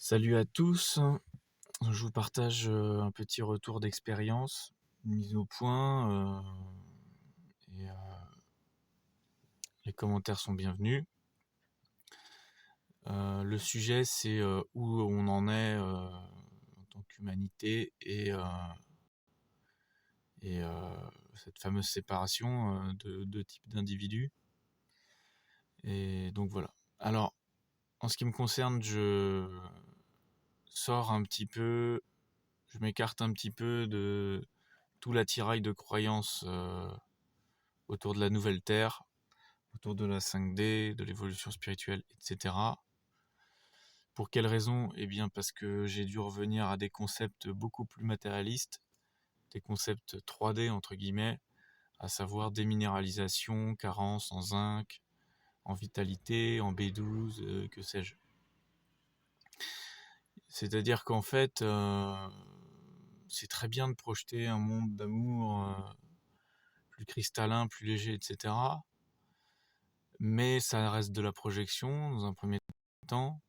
Salut à tous, je vous partage un petit retour d'expérience, une mise au point, et les commentaires sont bienvenus. Le sujet c'est où on en est en tant qu'humanité et cette fameuse séparation de deux types d'individus. Et donc voilà. Alors, en ce qui me concerne, je sors un petit peu, je m'écarte un petit peu de tout l'attirail de croyances autour de la nouvelle Terre, autour de la 5D, de l'évolution spirituelle, etc. Pour quelle raison? Eh bien parce que j'ai dû revenir à des concepts beaucoup plus matérialistes, des concepts 3D entre guillemets, à savoir déminéralisation, carence en zinc, en vitalité, en B12, que sais-je. C'est-à-dire qu'en fait, c'est très bien de projeter un monde d'amour plus cristallin, plus léger, etc. Mais ça reste de la projection dans un premier temps.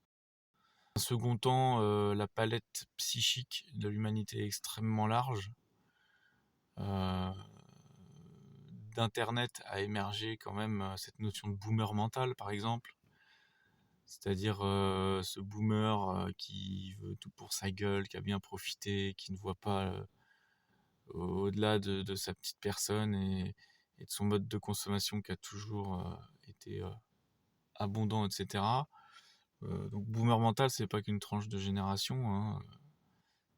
Dans un second temps, la palette psychique de l'humanité est extrêmement large. Euh, D'Internet a émergé quand même cette notion de boomer mental, par exemple. C'est-à-dire ce boomer qui veut tout pour sa gueule, qui a bien profité, qui ne voit pas au-delà de sa petite personne et de son mode de consommation qui a toujours été abondant, etc. Donc boomer mental, c'est pas qu'une tranche de génération, hein.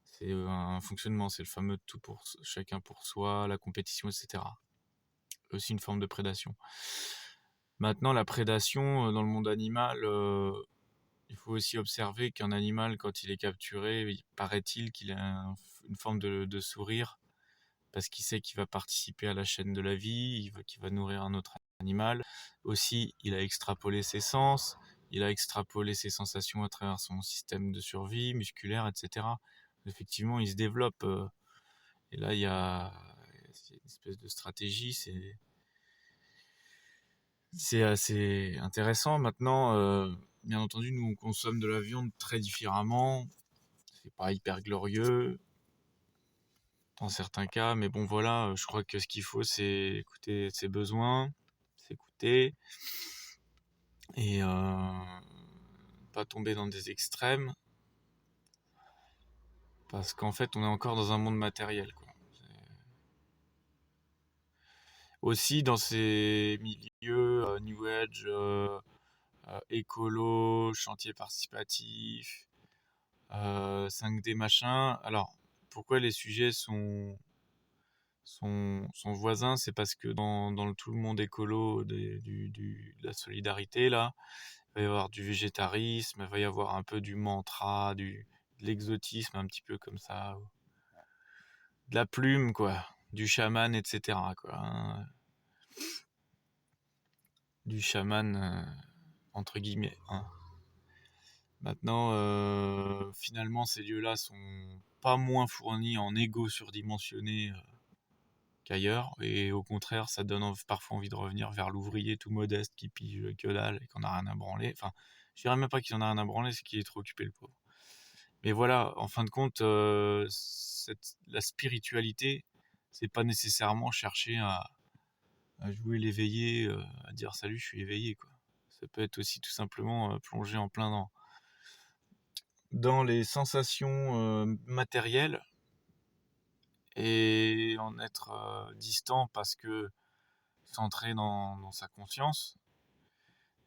C'est un fonctionnement, c'est le fameux tout pour chacun pour soi, la compétition, etc. Aussi une forme de prédation. Maintenant, la prédation dans le monde animal, il faut aussi observer qu'un animal, quand il est capturé, paraît-il qu'il a une forme de sourire parce qu'il sait qu'il va participer à la chaîne de la vie, qu'il va nourrir un autre animal. Aussi, il a extrapolé ses sens, il a extrapolé ses sensations à travers son système de survie musculaire, etc. Effectivement, il se développe. Et là, il y a une espèce de stratégie. C'est assez intéressant. Maintenant, bien entendu, nous, on consomme de la viande très différemment. C'est pas hyper glorieux dans certains cas, mais bon voilà, je crois que ce qu'il faut c'est écouter ses besoins, s'écouter et pas tomber dans des extrêmes parce qu'en fait on est encore dans un monde matériel, quoi. Aussi dans ces milieux New Age, écolo, chantier participatif, 5D machin. Alors pourquoi les sujets sont voisins, c'est parce que dans tout le monde écolo de la solidarité, là, il va y avoir du végétarisme, il va y avoir un peu du mantra, de l'exotisme, un petit peu comme ça, de la plume, quoi, du chaman, etc., quoi, hein. Du chaman, entre guillemets, hein. Maintenant, finalement, ces lieux-là sont pas moins fournis en égo surdimensionné qu'ailleurs, et au contraire ça donne parfois envie de revenir vers l'ouvrier tout modeste qui pige que dalle et qu'on a rien à branler. Enfin, je dirais même pas qu'il en a rien à branler, c'est qu'il est trop occupé, le pauvre. Mais voilà, en fin de compte, la spiritualité, c'est pas nécessairement chercher à jouer l'éveillé, à dire salut je suis éveillé, quoi. Ça peut être aussi tout simplement plonger en plein dans les sensations matérielles et en être distant parce que centré dans sa conscience.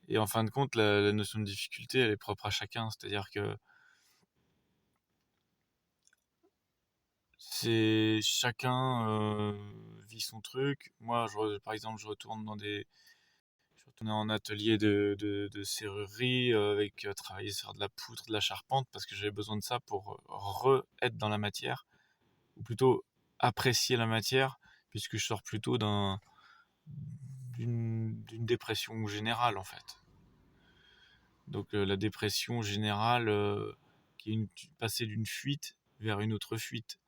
Et en fin de compte, la notion de difficulté, elle est propre à chacun. C'est-à-dire que c'est chacun vit son truc. Moi, par exemple, je retournais en atelier de serrurerie avec travailler sur de la poutre, de la charpente, parce que j'avais besoin de ça pour re-être dans la matière, ou plutôt apprécier la matière, puisque je sors plutôt d'une dépression générale, en fait. Donc la dépression générale qui est passer d'une fuite vers une autre fuite.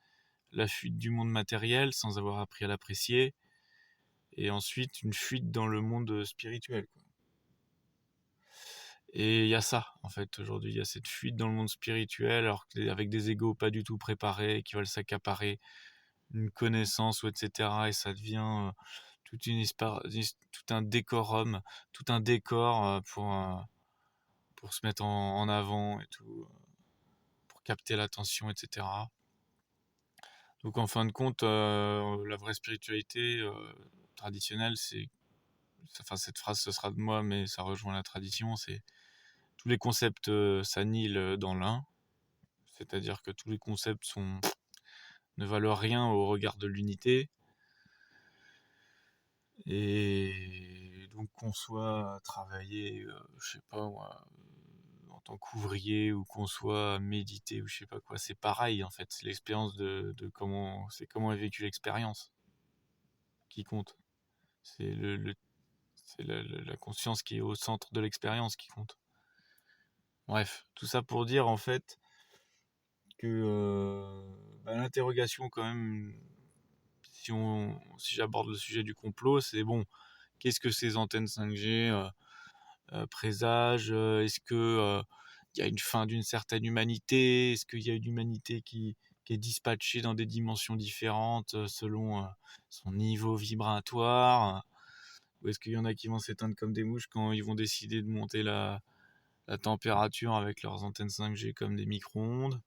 La fuite du monde matériel sans avoir appris à l'apprécier, et ensuite une fuite dans le monde spirituel, quoi. Et il y a ça, en fait, aujourd'hui, il y a cette fuite dans le monde spirituel, alors avec des égos pas du tout préparés, qui veulent s'accaparer une connaissance, ou etc. Et ça devient tout un décorum, tout un décor pour se mettre en avant et tout, pour capter l'attention, etc. Donc en fin de compte, la vraie spiritualité traditionnelle, enfin cette phrase ce sera de moi, mais ça rejoint la tradition, c'est tous les concepts s'annihilent dans l'un, c'est-à-dire que tous les concepts ne valent rien au regard de l'unité, et donc qu'on soit à travailler, je sais pas moi, en tant qu'ouvrier, ou qu'on soit à méditer, ou je sais pas quoi, c'est pareil en fait, c'est l'expérience de comment est vécue l'expérience qui compte. C'est c'est la conscience qui est au centre de l'expérience qui compte. Bref, tout ça pour dire en fait que l'interrogation quand même, si j'aborde le sujet du complot, c'est bon, qu'est-ce que ces antennes 5G présagent? Est-ce que il y a une fin d'une certaine humanité? Est-ce qu'il y a une humanité qui est dispatchée dans des dimensions différentes selon son niveau vibratoire? Ou est-ce qu'il y en a qui vont s'éteindre comme des mouches quand ils vont décider de monter la température avec leurs antennes 5G comme des micro-ondes?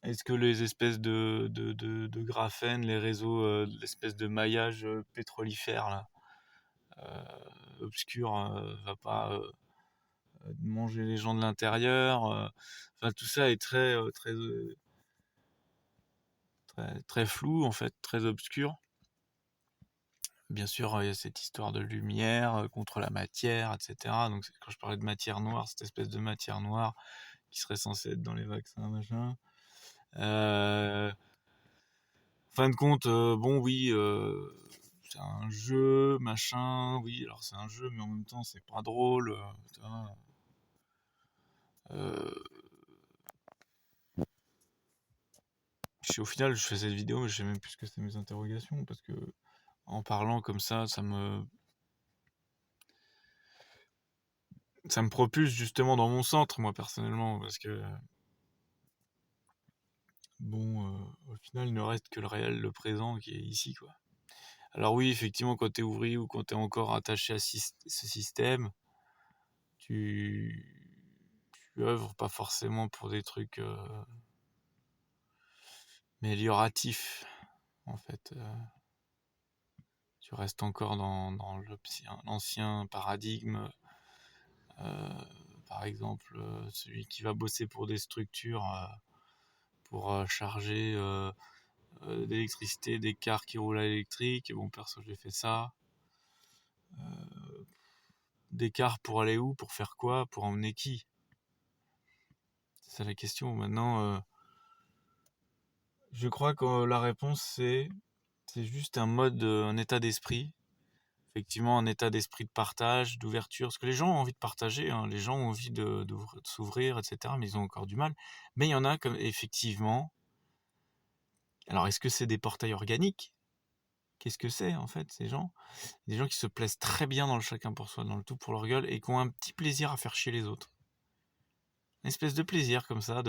Est-ce que les espèces de graphènes, les réseaux, l'espèce de maillage pétrolifère là, obscur, va pas manger les gens de l'intérieur? Enfin, tout ça est très flou en fait, très obscur. Bien sûr, il y a cette histoire de lumière contre la matière, etc. Donc quand je parlais de matière noire, cette espèce de matière noire qui serait censée être dans les vaccins, machin. Fin de compte, bon oui, c'est un jeu, machin, oui, alors c'est un jeu, mais en même temps c'est pas drôle. Au final, je fais cette vidéo, mais je sais même plus ce que c'est mes interrogations, parce que en parlant comme ça me propulse justement dans mon centre, moi personnellement, parce que bon, au final, il ne reste que le réel, le présent qui est ici, quoi. Alors oui, effectivement, quand t'es ouvrier ou quand t'es encore attaché à ce système, tu, tu œuvres pas forcément pour des trucs amélioratifs, en fait. Tu restes encore dans l'ancien paradigme. Euh, Par exemple, celui qui va bosser pour des structures pour charger d'électricité des cars qui roulent à l'électrique. Et bon, perso, j'ai fait ça. Des cars pour aller où? Pour faire quoi? Pour emmener qui? C'est ça la question. Maintenant, je crois que la réponse, c'est juste un mode, un état d'esprit. Effectivement, un état d'esprit de partage, d'ouverture. Parce que les gens ont envie de partager, hein. Les gens ont envie de s'ouvrir, etc. Mais ils ont encore du mal. Mais il y en a, comme effectivement. Alors, est-ce que c'est des portails organiques? Qu'est-ce que c'est, en fait, ces gens? Des gens qui se plaisent très bien dans le chacun pour soi, dans le tout pour leur gueule, et qui ont un petit plaisir à faire chier les autres. Une espèce de plaisir, comme ça,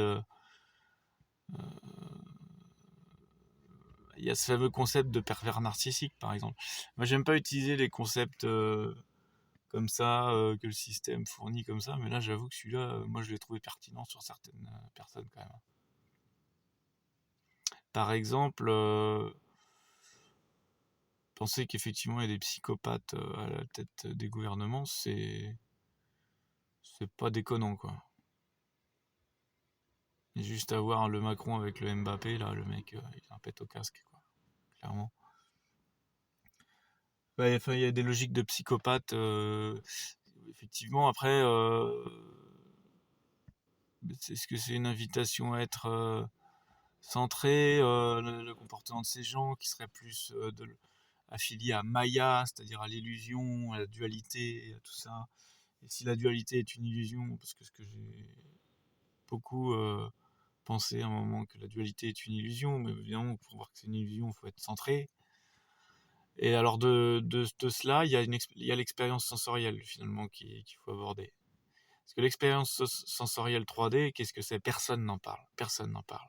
il y a ce fameux concept de pervers narcissique, par exemple. Moi, j'aime pas utiliser les concepts comme ça, que le système fournit comme ça, mais là, j'avoue que celui-là, moi, je l'ai trouvé pertinent sur certaines personnes, quand même. Par exemple, penser qu'effectivement, il y a des psychopathes à la tête des gouvernements, c'est pas déconnant, quoi. Et juste à voir le Macron avec le Mbappé, là, le mec, il a un pet au casque, quoi, clairement. Ouais, enfin, il y a des logiques de psychopathe, effectivement. Après, est-ce que c'est une invitation à être centré, le comportement de ces gens qui seraient plus affiliés à Maya, c'est-à-dire à l'illusion, à la dualité, à tout ça. Et si la dualité est une illusion, parce que ce que j'ai beaucoup pensé à un moment, que la dualité est une illusion, mais évidemment, pour voir que c'est une illusion, il faut être centré. Et alors de cela, il y a l'expérience sensorielle finalement qu'il faut aborder. Parce que l'expérience sensorielle 3D, qu'est-ce que c'est? Personne n'en parle. Personne n'en parle.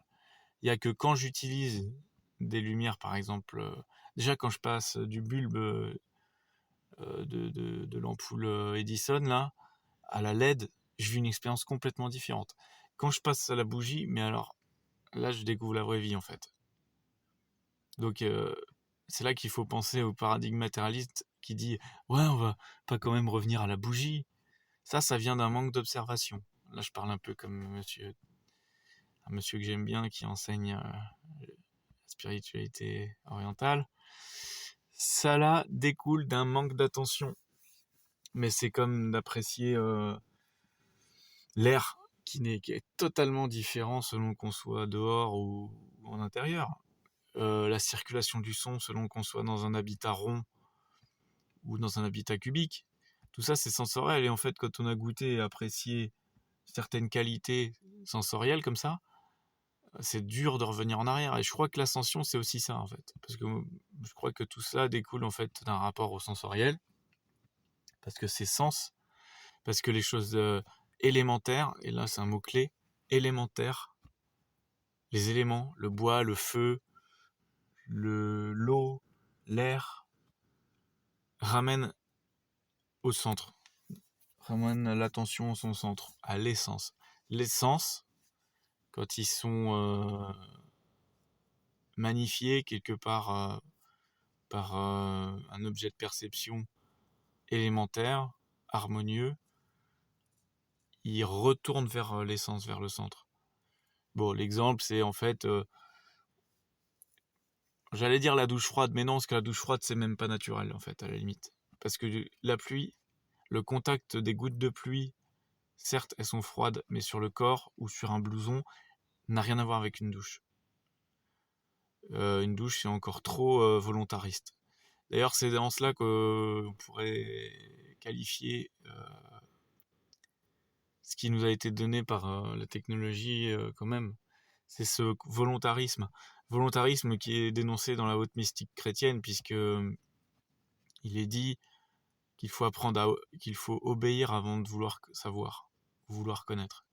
Il y a que quand j'utilise des lumières, par exemple, déjà quand je passe du bulbe de l'ampoule Edison là à la LED, je vis une expérience complètement différente. Quand je passe à la bougie, mais alors là, je découvre la vraie vie en fait. Donc c'est là qu'il faut penser au paradigme matérialiste qui dit ouais, on va pas quand même revenir à la bougie. Ça vient d'un manque d'observation. Là, je parle un peu comme un monsieur que j'aime bien qui enseigne la spiritualité orientale. Ça là découle d'un manque d'attention. Mais c'est comme d'apprécier l'air qui est totalement différent selon qu'on soit dehors ou en intérieur. La circulation du son selon qu'on soit dans un habitat rond ou dans un habitat cubique. Tout ça, c'est sensoriel. Et en fait, quand on a goûté et apprécié certaines qualités sensorielles comme ça, c'est dur de revenir en arrière. Et je crois que l'ascension, c'est aussi ça, en fait. Parce que je crois que tout ça découle, en fait, d'un rapport au sensoriel. Parce que c'est sens. Parce que les choses élémentaires, et là, c'est un mot-clé, élémentaires, les éléments, le bois, le feu, l'eau, l'air, ramènent au centre. Ramènent l'attention à son centre, à l'essence. L'essence, quand ils sont magnifiés quelque part par un objet de perception élémentaire, harmonieux, ils retournent vers l'essence, vers le centre. Bon, l'exemple, c'est en fait, j'allais dire la douche froide, mais non, parce que la douche froide, c'est même pas naturel, en fait, à la limite. Parce que la pluie, le contact des gouttes de pluie, certes, elles sont froides, mais sur le corps ou sur un blouson, n'a rien à voir avec une douche. Une douche, c'est encore trop volontariste. D'ailleurs, c'est dans cela qu'on pourrait qualifier ce qui nous a été donné par la technologie quand même. C'est ce volontarisme. Volontarisme qui est dénoncé dans la haute mystique chrétienne, puisque il est dit qu'il faut qu'il faut obéir avant de vouloir savoir, vouloir connaître.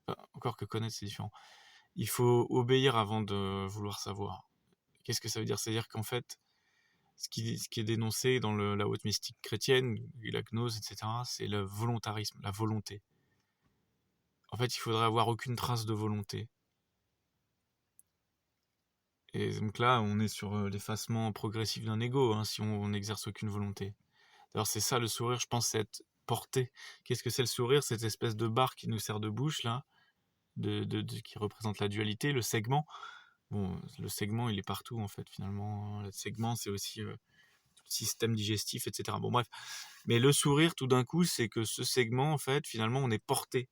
Enfin, encore que connaître, c'est différent. Il faut obéir avant de vouloir savoir. Qu'est-ce que ça veut dire? C'est-à-dire qu'en fait, ce qui est dénoncé dans la haute mystique chrétienne, la gnose, etc., c'est le volontarisme, la volonté. En fait, il faudrait avoir aucune trace de volonté. Et donc là, on est sur l'effacement progressif d'un ego, hein, si on n'exerce aucune volonté. D'ailleurs, c'est ça le sourire, je pense, c'est être porté. Qu'est-ce que c'est le sourire? Cette espèce de barre qui nous sert de bouche, là, qui représente la dualité, le segment. Bon, le segment, il est partout, en fait, finalement. Le segment, c'est aussi tout le système digestif, etc. Bon, bref. Mais le sourire, tout d'un coup, c'est que ce segment, en fait, finalement, on est porté.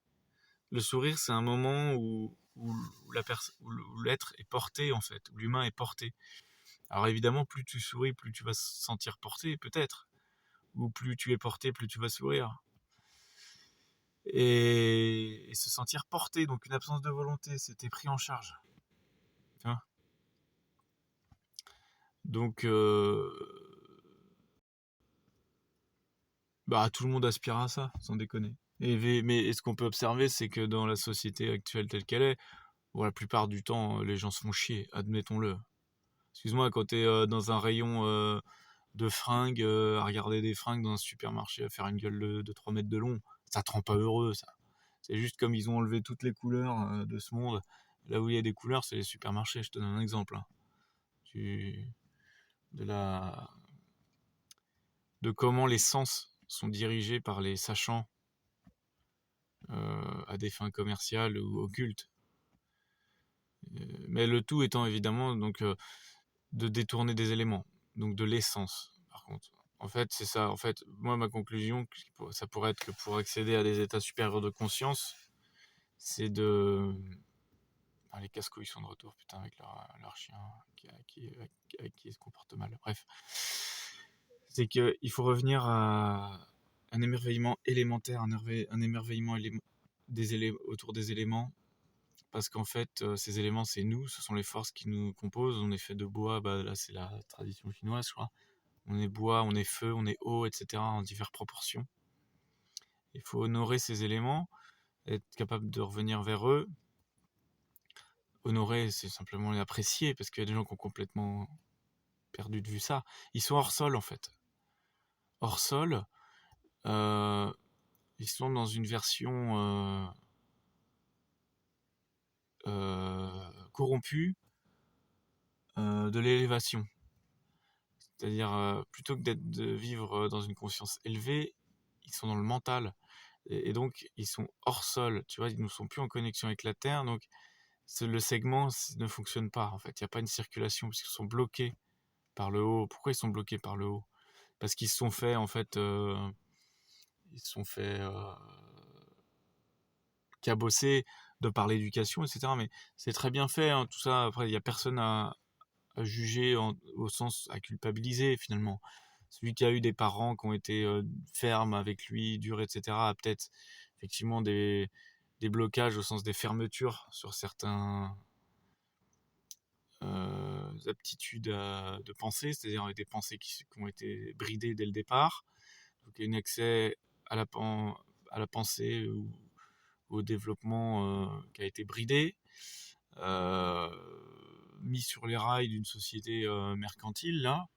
Le sourire, c'est un moment où l'être est porté, en fait, où l'humain est porté. Alors évidemment, plus tu souris, plus tu vas se sentir porté, peut-être. Ou plus tu es porté, plus tu vas sourire. Et se sentir porté, donc une absence de volonté, c'était pris en charge. Tu vois. Donc, bah, tout le monde aspire à ça, sans déconner. Mais ce qu'on peut observer, c'est que dans la société actuelle telle qu'elle est, bon, la plupart du temps, les gens se font chier, admettons-le. Excuse-moi, quand t'es dans un rayon de fringues, à regarder des fringues dans un supermarché, à faire une gueule de 3 mètres de long, ça te rend pas heureux, ça. C'est juste comme ils ont enlevé toutes les couleurs de ce monde. Là où il y a des couleurs, c'est les supermarchés. Je te donne un exemple. Hein. Tu... De la... de comment les sens sont dirigés par les sachants à des fins commerciales ou occultes. Mais le tout étant évidemment donc de détourner des éléments, donc de l'essence. Par contre, en fait, c'est ça. En fait, moi, ma conclusion, ça pourrait être que pour accéder à des états supérieurs de conscience, c'est de... Ah, les casse-couilles sont de retour, putain, avec leur chien qui se comporte mal. Bref. C'est qu'il faut revenir à un émerveillement élémentaire, un émerveillement autour des éléments. Parce qu'en fait, ces éléments, c'est nous, ce sont les forces qui nous composent. On est fait de bois, bah, là, c'est la tradition chinoise, je crois. on est bois, on est feu, on est eau, etc. en diverses proportions. Il faut honorer ces éléments, être capable de revenir vers eux. Honorer, c'est simplement les apprécier, parce qu'il y a des gens qui ont complètement perdu de vue ça. Ils sont hors sol, en fait. Hors sol, euh, ils sont dans une version corrompue de l'élévation. C'est-à-dire, plutôt que de vivre dans une conscience élevée, ils sont dans le mental. Et donc, ils sont hors sol, tu vois, ils ne sont plus en connexion avec la Terre, donc le segment ne fonctionne pas, en fait. Il n'y a pas une circulation, parce qu'ils sont bloqués par le haut. Pourquoi ils sont bloqués par le haut? Parce qu'ils se sont fait, en fait, ils se sont fait cabosser de par l'éducation, etc. Mais c'est très bien fait, hein, tout ça. Après, il n'y a personne à juger au sens à culpabiliser, finalement. Celui qui a eu des parents qui ont été fermes avec lui, durs, etc., a peut-être effectivement des blocages au sens des fermetures sur certains aptitudes de pensée, c'est-à-dire des pensées qui ont été bridées dès le départ. Donc il y a un accès à la pensée ou au développement qui a été bridé, euh, mis sur les rails d'une société mercantile, là,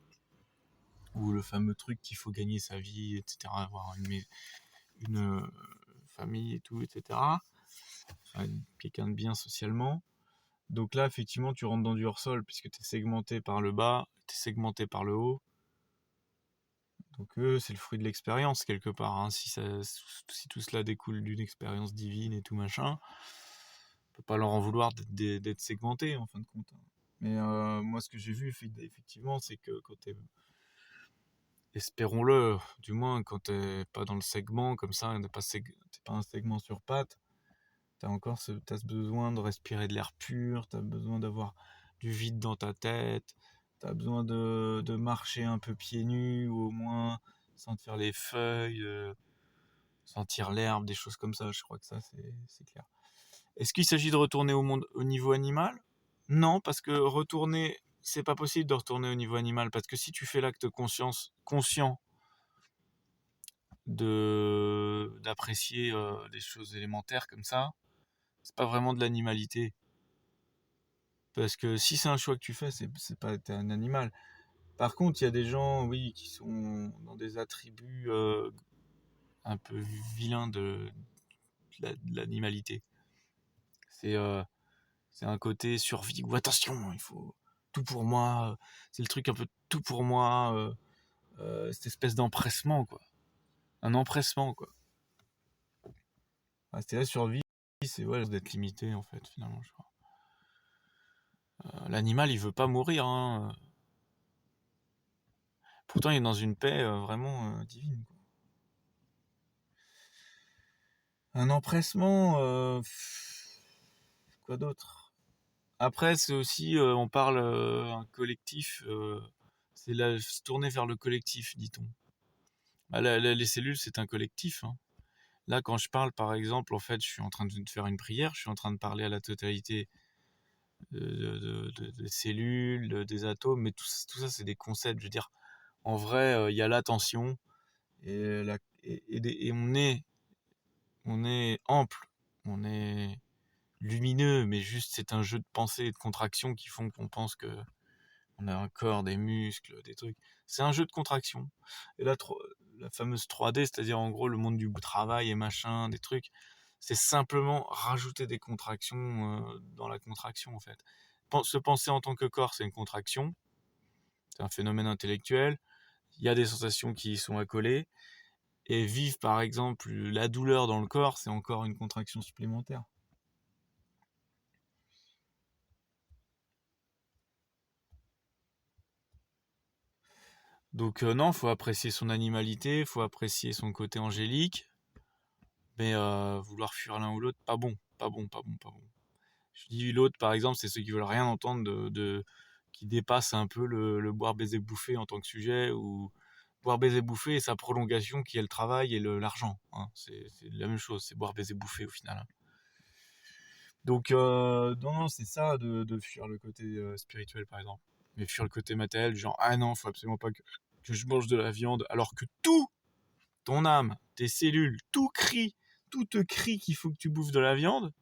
ou le fameux truc qu'il faut gagner sa vie, etc., avoir une famille et tout, etc., enfin, quelqu'un de bien socialement. Donc là, effectivement, tu rentres dans du hors-sol, puisque tu es segmenté par le bas, tu es segmenté par le haut. Donc c'est le fruit de l'expérience, quelque part, hein. Si tout cela découle d'une expérience divine et tout machin, on peut pas leur en vouloir d'être segmenté, en fin de compte. Mais moi, ce que j'ai vu, effectivement, c'est que quand t'es, espérons-le, du moins quand t'es pas dans le segment comme ça, t'es pas un segment sur pattes, t'as ce besoin de respirer de l'air pur, t'as besoin d'avoir du vide dans ta tête, t'as besoin de marcher un peu pieds nus, ou au moins sentir les feuilles, sentir l'herbe, des choses comme ça. Je crois que ça, c'est clair. Est-ce qu'il s'agit de retourner au niveau animal? Non, parce que c'est pas possible de retourner au niveau animal, parce que si tu fais l'acte conscient d'apprécier des choses élémentaires comme ça, c'est pas vraiment de l'animalité. Parce que si c'est un choix que tu fais, c'est pas t'es un animal. Par contre, il y a des gens, oui, qui sont dans des attributs un peu vilains de l'animalité. C'est euh, c'est un côté survie ou attention, il faut tout pour moi. C'est le truc un peu tout pour moi, cette espèce d'empressement, quoi. Un empressement, quoi. C'était la survie, c'est ouais, d'être limité, en fait, finalement, je crois. L'animal, il veut pas mourir, hein. Pourtant, il est dans une paix vraiment divine, quoi. Un empressement, quoi d'autre? Après, c'est aussi, on parle un collectif, se tourner vers le collectif, dit-on. Bah, les cellules, c'est un collectif, hein. Là, quand je parle, par exemple, en fait, je suis en train de faire une prière, je suis en train de parler à la totalité de cellules, des atomes, mais tout ça, c'est des concepts. Je veux dire, en vrai, il y a l'attention et on est ample, on est lumineux, mais juste c'est un jeu de pensée et de contraction qui font qu'on pense que on a un corps, des muscles, des trucs. C'est un jeu de contraction. Et la fameuse 3D, c'est-à-dire en gros le monde du travail et machin, des trucs, c'est simplement rajouter des contractions dans la contraction en fait. Se penser en tant que corps, c'est une contraction, c'est un phénomène intellectuel. Il y a des sensations qui y sont accolées. Et vivre par exemple la douleur dans le corps, c'est encore une contraction supplémentaire. Donc non, faut apprécier son animalité, faut apprécier son côté angélique, mais vouloir fuir l'un ou l'autre, pas bon, pas bon, pas bon, pas bon. Je dis l'autre, par exemple, c'est ceux qui veulent rien entendre qui dépassent un peu le boire, baiser, bouffer en tant que sujet, ou boire, baiser, bouffer et sa prolongation qui est le travail et l'argent, hein. C'est la même chose, c'est boire, baiser, bouffer au final, hein. Donc non, c'est ça de fuir le côté spirituel par exemple. Mais fuir le côté matériel, genre ah non, faut absolument pas que que je mange de la viande, alors que tout, ton âme, tes cellules, tout te crie qu'il faut que tu bouffes de la viande,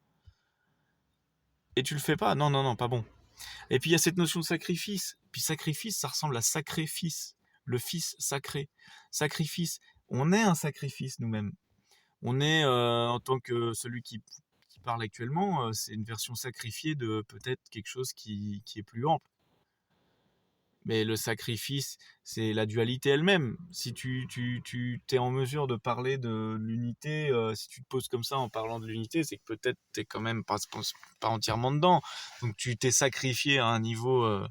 et tu le fais pas. Non, non, non, pas bon. Et puis il y a cette notion de sacrifice. Puis sacrifice, ça ressemble à sacrifice. Le fils sacré. Sacrifice. On est un sacrifice nous-mêmes. On est, en tant que celui qui parle actuellement, c'est une version sacrifiée de peut-être quelque chose qui est plus ample. Mais le sacrifice, c'est la dualité elle-même. Si tu t'es en mesure de parler de l'unité, si tu te poses comme ça en parlant de l'unité, c'est que peut-être t'es quand même pas entièrement dedans. Donc tu t'es sacrifié à un niveau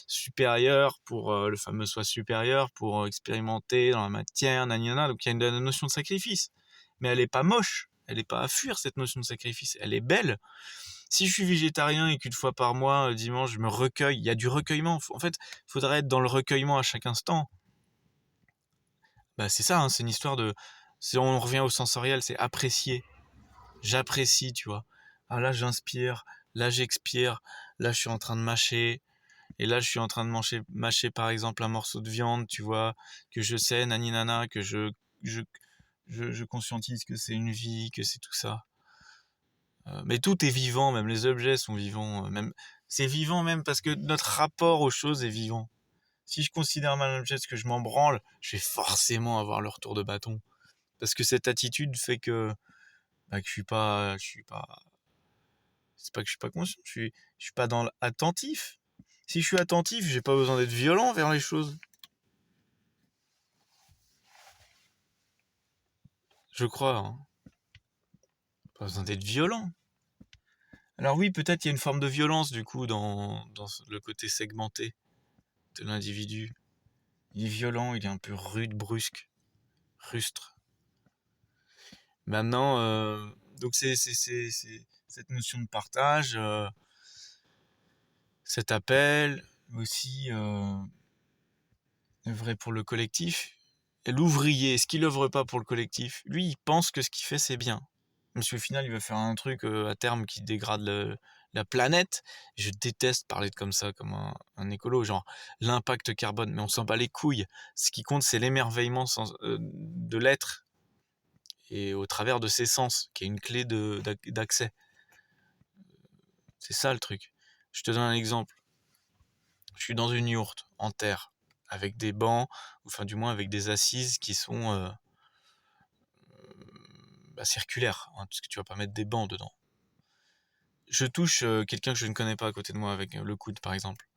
supérieur pour le fameux soi supérieur, pour expérimenter dans la matière, nanana. Donc il y a une notion de sacrifice. Mais elle est pas moche. Elle est pas à fuir, cette notion de sacrifice. Elle est belle. Si je suis végétarien et qu'une fois par mois, dimanche, je me recueille, il y a du recueillement. En fait, il faudrait être dans le recueillement à chaque instant. Bah, c'est ça, hein, c'est une histoire de... Si on revient au sensoriel, c'est apprécier. J'apprécie, tu vois. Ah là, j'inspire, là, j'expire, là, je suis en train de mâcher, et là, je suis en train de mâcher par exemple, un morceau de viande, tu vois, que je sais, naninana, que je conscientise que c'est une vie, que c'est tout ça. Mais tout est vivant, même les objets sont vivants. Même c'est vivant même parce que notre rapport aux choses est vivant. Si je considère mal un objet parce que je m'en branle, je vais forcément avoir le retour de bâton. Parce que cette attitude fait que, bah, que je suis pas, c'est pas que je suis pas conscient, je suis pas dans l'attentif. Si je suis attentif, j'ai pas besoin d'être violent vers les choses. Je crois, hein. Pas besoin d'être violent. Alors oui, peut-être il y a une forme de violence du coup dans le côté segmenté de l'individu. Il est violent, il est un peu rude, brusque, rustre. Maintenant, donc c'est cette notion de partage, cet appel aussi vrai pour le collectif. Et l'ouvrier, est-ce qu'il œuvre pas pour le collectif? Lui, il pense que ce qu'il fait, c'est bien. Parce qu'au final, il va faire un truc à terme qui dégrade la planète. Je déteste parler comme ça, comme un écolo, genre l'impact carbone, mais on s'en bat les couilles. Ce qui compte, c'est l'émerveillement de l'être et au travers de ses sens, qui est une clé d'accès. C'est ça le truc. Je te donne un exemple. Je suis dans une yourte en terre, avec des bancs, enfin du moins avec des assises qui sont circulaires, hein, parce que tu vas pas mettre des bancs dedans. Je touche quelqu'un que je ne connais pas à côté de moi avec le coude par exemple.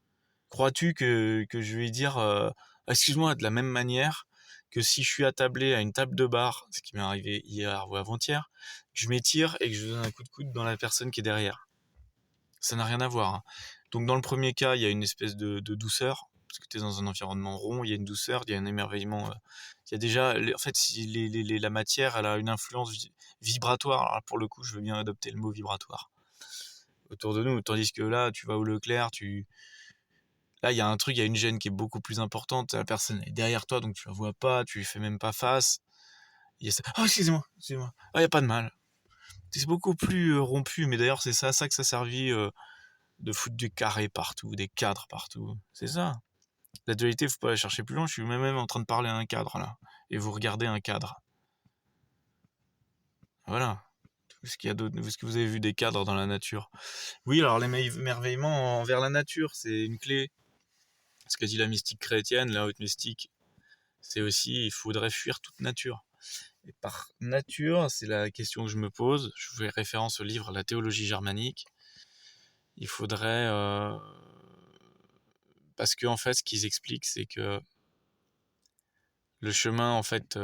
Crois-tu que je vais dire excuse-moi de la même manière que si je suis attablé à une table de bar, ce qui m'est arrivé hier ou avant-hier, que je m'étire et que je donne un coup de coude dans la personne qui est derrière. Ça n'a rien à voir, hein. Donc dans le premier cas, il y a une espèce de douceur, parce que tu es dans un environnement rond, il y a une douceur, il y a un émerveillement. Il y a déjà, en fait, si la matière, elle a une influence vibratoire. Alors pour le coup, je veux bien adopter le mot vibratoire autour de nous, tandis que là, tu vas au Leclerc, là, il y a un truc, il y a une gêne qui est beaucoup plus importante. La personne est derrière toi, donc tu la vois pas, tu lui fais même pas face. Oh, excusez-moi, excusez-moi. Ah, il y a pas de mal. C'est beaucoup plus rompu, mais d'ailleurs, c'est ça que ça servit. De foutre du carré partout, des cadres partout. C'est ça. La dualité, faut pas la chercher plus loin. Je suis même en train de parler à un cadre là. Et vous regardez un cadre. Voilà. Est-ce qu'il y a d'autres, est-ce que vous avez vu des cadres dans la nature? Oui, alors l'émerveillement envers la nature, c'est une clé. Ce qu'a dit la mystique chrétienne, la haute mystique, c'est aussi, il faudrait fuir toute nature. Et par nature, c'est la question que je me pose. Je fais référence au livre La théologie germanique. Il faudrait parce que en fait, ce qu'ils expliquent, c'est que le chemin en fait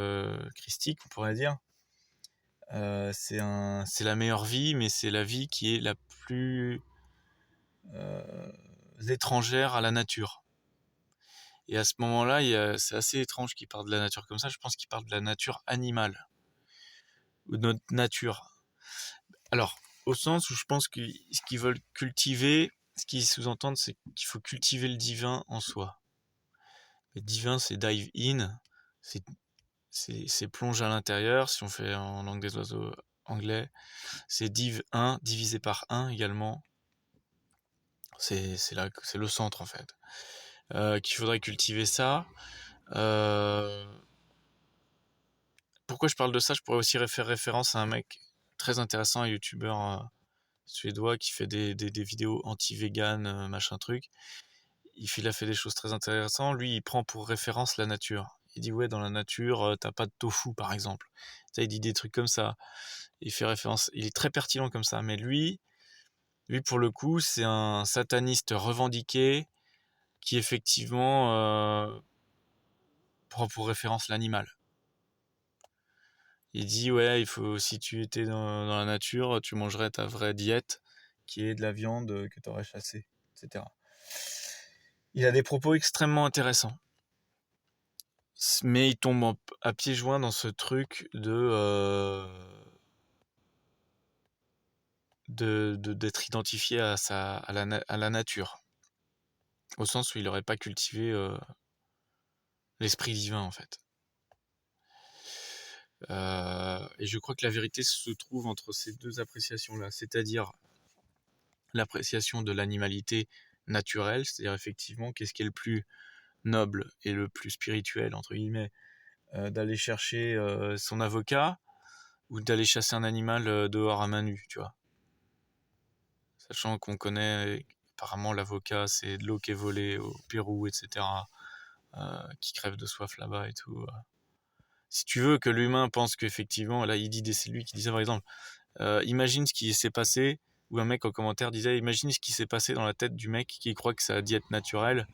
christique, on pourrait dire, c'est la meilleure vie, mais c'est la vie qui est la plus étrangère à la nature. Et à ce moment-là, c'est assez étrange qu'ils parlent de la nature comme ça. Je pense qu'ils parlent de la nature animale ou de notre nature. Alors, au sens où je pense que ce qu'ils veulent cultiver, ce qu'ils sous-entendent, c'est qu'il faut cultiver le divin en soi. Le divin, c'est dive in, c'est plonge à l'intérieur, si on fait en langue des oiseaux anglais. C'est div 1 divisé par 1 également. C'est le centre en fait. Qu'il faudrait cultiver ça. Euh, Pourquoi je parle de ça? Je pourrais aussi faire référence à un mec très intéressant, un youtubeur suédois qui fait des vidéos anti-vegan, machin truc. Il a fait des choses très intéressantes. Lui, il prend pour référence la nature. Il dit, ouais, dans la nature, t'as pas de tofu, par exemple. Ça, il dit des trucs comme ça. Il fait référence. Il est très pertinent comme ça. Mais lui pour le coup, c'est un sataniste revendiqué qui, effectivement, prend pour référence l'animal. Il dit, ouais, si tu étais dans la nature, tu mangerais ta vraie diète, qui est de la viande que tu aurais chassée, etc. Il a des propos extrêmement intéressants. Mais il tombe à pieds joints dans ce truc d'être identifié à la nature. Au sens où il n'aurait pas cultivé l'esprit divin, en fait. Et je crois que la vérité se trouve entre ces deux appréciations-là, c'est-à-dire l'appréciation de l'animalité naturelle, c'est-à-dire effectivement qu'est-ce qui est le plus noble et le plus spirituel, entre guillemets, d'aller chercher son avocat ou d'aller chasser un animal dehors à main nue, tu vois. Sachant qu'on connaît apparemment l'avocat, c'est de l'eau qui est volée au Pérou, etc., qui crève de soif là-bas et tout. Si tu veux que l'humain pense qu'effectivement, là c'est lui qui disait par exemple, imagine ce qui s'est passé, ou un mec en commentaire disait, imagine ce qui s'est passé dans la tête du mec qui croit que sa diète naturelle,